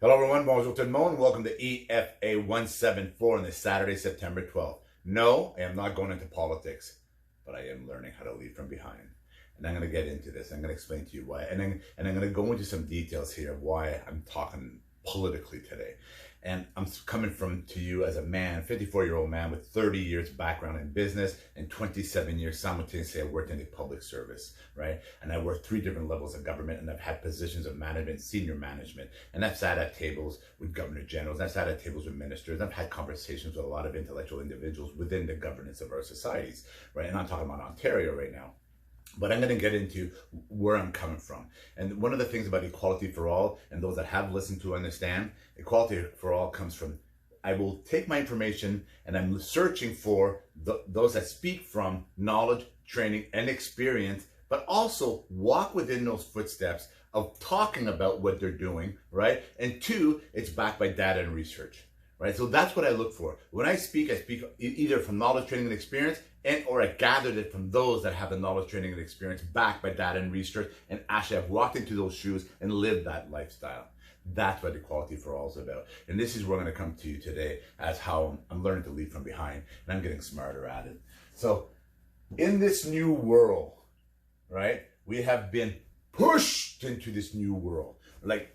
Hello everyone, bonjour tout le monde. Welcome to EFA174 on this Saturday, September 12th. No, I am not going into politics, but I am learning how to lead from behind. And I'm going to get into this. I'm going to explain to you why. And I'm going to go into some details here of why I'm talking politically today. And I'm coming to you as a man, 54-year-old man with 30 years background in business and 27 years simultaneously I worked in the public service, right? And I worked 3 different levels of government, and I've had positions of management, senior management, and I've sat at tables with governor generals, I've sat at tables with ministers, I've had conversations with a lot of intellectual individuals within the governance of our societies, right? And I'm talking about Ontario right now. But I'm going to get into where I'm coming from. And one of the things about equality for all, and those that have listened to understand, equality for all comes from, I will take my information and I'm searching for those that speak from knowledge, training, and experience, but also walk within those footsteps of talking about what they're doing, right? And 2, it's backed by data and research, right? So that's what I look for. When I speak either from knowledge, training, and experience, or I gathered it from those that have the knowledge, training, and experience backed by data and research, and actually I've walked into those shoes and lived that lifestyle. That's what equality for all is about. And this is where I'm going to come to you today as how I'm learning to lead from behind, and I'm getting smarter at it. So in this new world, right, we have been pushed into this new world, like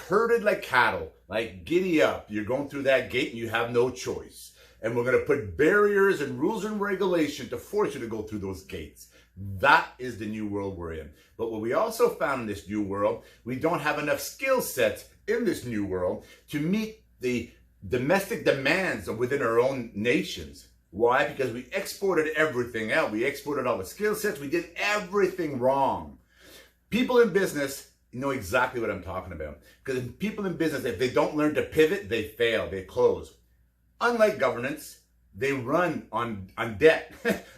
herded like cattle, like giddy up. You're going through that gate and you have no choice. And we're going to put barriers and rules and regulation to force you to go through those gates. That is the new world we're in. But what we also found in this new world, we don't have enough skill sets in this new world to meet the domestic demands of within our own nations. Why? Because we exported everything out. We exported all the skill sets. We did everything wrong. People in business know exactly what I'm talking about. Because people in business, if they don't learn to pivot, they fail, they close. Unlike governance, they run on debt.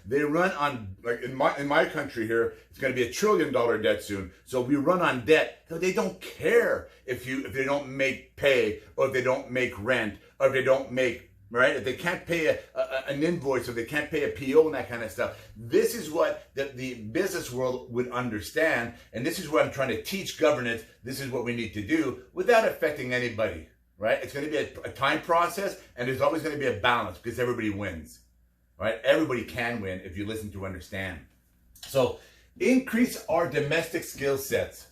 They run on, like in my country here, it's going to be $1 trillion debt soon. So we run on debt. So they don't care if they don't make pay, or if they don't make rent, or if they don't make, right? If they can't pay an invoice, or they can't pay a PO and that kind of stuff. This is what the business world would understand. And this is what I'm trying to teach governance. This is what we need to do without affecting anybody. Right? It's going to be a time process, and there's always going to be a balance because everybody wins, right? Everybody can win if you listen to understand. So increase our domestic skill sets.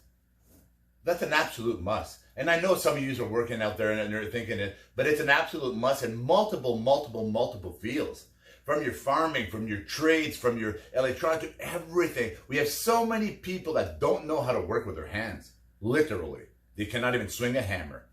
That's an absolute must. And I know some of you are working out there and they're thinking it, but it's an absolute must in multiple fields. From your farming, from your trades, from your electronics, everything. We have so many people that don't know how to work with their hands. Literally. They cannot even swing a hammer.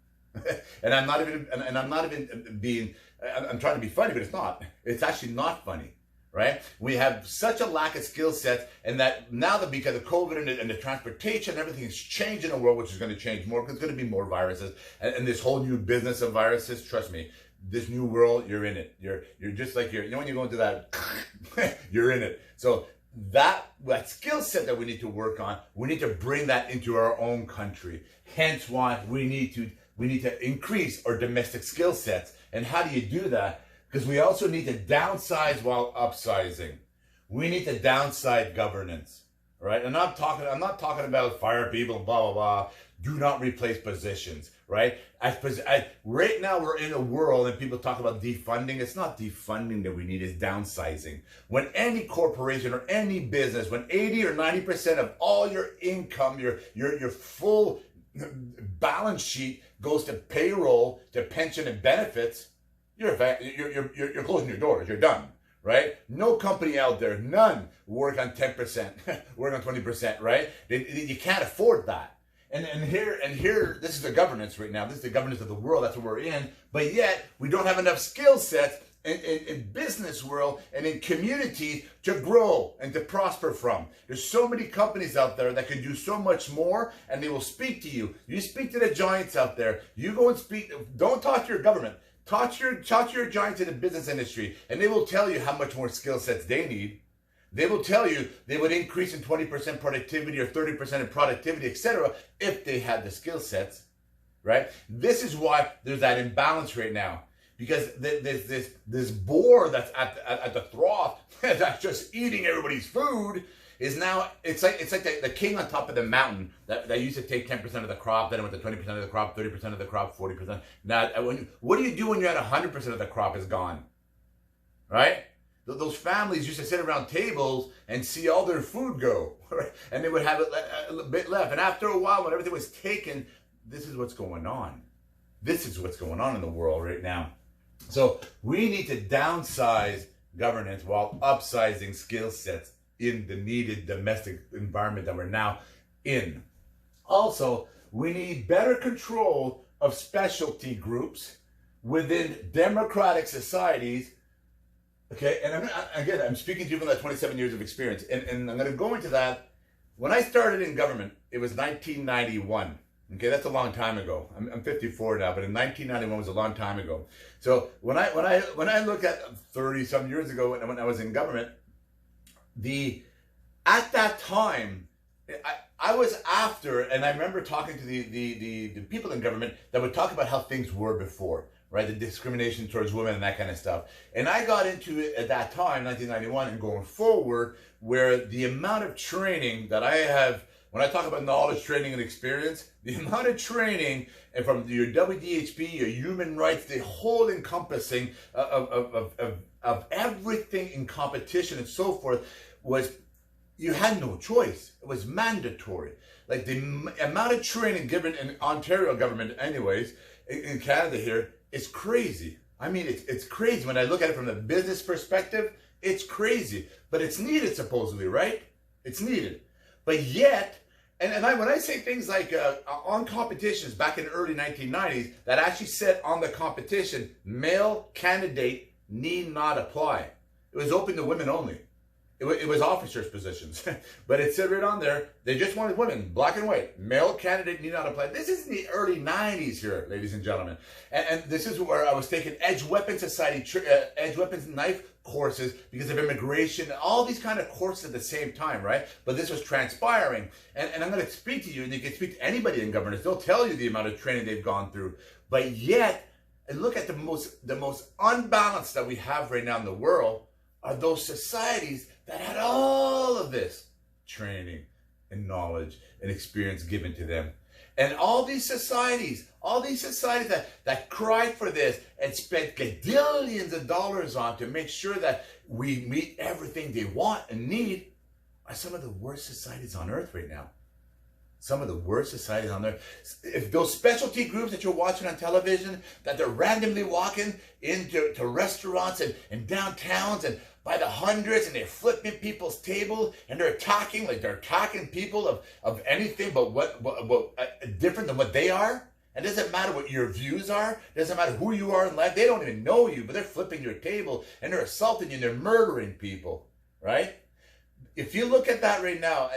And I'm not even being, I'm trying to be funny, but it's not. It's actually not funny, right? We have such a lack of skill sets, and that now that because of COVID and the transportation and everything is changing in the world, which is going to change more, because there's going to be more viruses, and this whole new business of viruses, trust me, this new world, you're in it. You're just like you know when you go into that, you're in it. So that skill set that we need to work on, we need to bring that into our own country. Hence why we need to increase our domestic skill sets. And how do you do that? Because we also need to downsize while upsizing. We need to downsize governance, right? And I'm not talking about fire people, blah, blah, blah. Do not replace positions, right? Right now we're in a world and people talk about defunding. It's not defunding that we need, it's downsizing. When any corporation or any business, when 80 or 90% of all your income, your full balance sheet goes to payroll, to pension and benefits, you're closing your doors. You're done, right? No company out there, none, work on 10%, work on 20%, right? You can't afford that. And here, this is the governance right now. This is the governance of the world. That's what we're in. But yet, we don't have enough skill sets in business world and in community to grow and to prosper from. There's so many companies out there that can do so much more, and they will speak to you. You speak to the giants out there. You go and speak. Don't talk to your government. Talk to your giants in the business industry, and they will tell you how much more skill sets they need. They will tell you they would increase in 20% productivity or 30% in productivity, etc., if they had the skill sets, right? This is why there's that imbalance right now. Because there's this boar that's at the trough that's just eating everybody's food, is now, it's like the king on top of the mountain that used to take 10% of the crop, then it went to 20% of the crop, 30% of the crop, 40%. Now, what do you do when you're at 100% of the crop is gone? Right? Those families used to sit around tables and see all their food go, right? And they would have a bit left. And after a while, when everything was taken, this is what's going on. This is what's going on in the world right now. So we need to downsize governance while upsizing skill sets in the needed domestic environment that we're now in. Also, we need better control of specialty groups within democratic societies. Okay, and I'm speaking to you from that 27 years of experience, and I'm going to go into that. When I started in government, it was 1991. Okay, that's a long time ago. I'm 54 now, but in 1991 was a long time ago. So when I look at 30 some years ago when I was in government, at that time, I was after, and I remember talking to the people in government that would talk about how things were before. Right, the discrimination towards women and that kind of stuff. And I got into it at that time, 1991, and going forward, where the amount of training that I have, when I talk about knowledge, training, and experience, the amount of training, and from your WDHP, your human rights, the whole encompassing of everything in competition and so forth, was, you had no choice. It was mandatory. Like the amount of training given in Ontario government, anyways, in Canada here, it's crazy. I mean, it's crazy. When I look at it from the business perspective, it's crazy. But it's needed, supposedly, right? It's needed. But yet, when I say things like on competitions back in the early 1990s, that actually said on the competition, male candidate need not apply. It was open to women only. It was officers' positions. But it said right on there, they just wanted women, black and white. Male candidate need not apply. This is in the early 90s here, ladies and gentlemen. And this is where I was taking Edge Weapons Society, Edge Weapons Knife courses because of immigration, all these kind of courses at the same time, right? But this was transpiring. And I'm going to speak to you, and you can speak to anybody in governance. They'll tell you the amount of training they've gone through. But yet, and look at the most unbalanced that we have right now in the world are those societies that had all of this training and knowledge and experience given to them. And all these societies that cried for this and spent gadillions of dollars on to make sure that we meet everything they want and need are some of the worst societies on earth right now. Some of the worst societies on earth. If those specialty groups that you're watching on television, that they're randomly walking into restaurants and downtowns and by the hundreds, and they're flipping people's tables, and they're attacking people of anything but what different than what they are. It doesn't matter what your views are. It doesn't matter who you are in life. They don't even know you, but they're flipping your table, and they're assaulting you, and they're murdering people, right? If you look at that right now,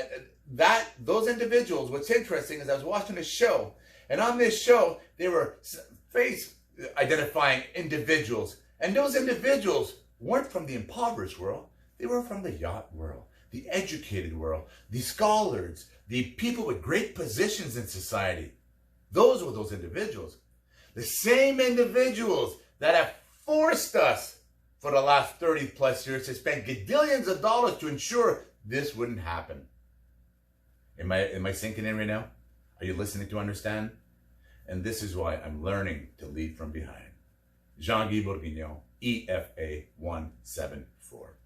those individuals, what's interesting is I was watching a show, and on this show, they were face identifying individuals, and those individuals weren't from the impoverished world. They were from the yacht world, the educated world, the scholars, the people with great positions in society. Those were those individuals. The same individuals that have forced us for the last 30 plus years to spend gadillions of dollars to ensure this wouldn't happen. Am I sinking in right now? Are you listening to understand? And this is why I'm learning to lead from behind. Jean-Guy Bourguignon, EFA174.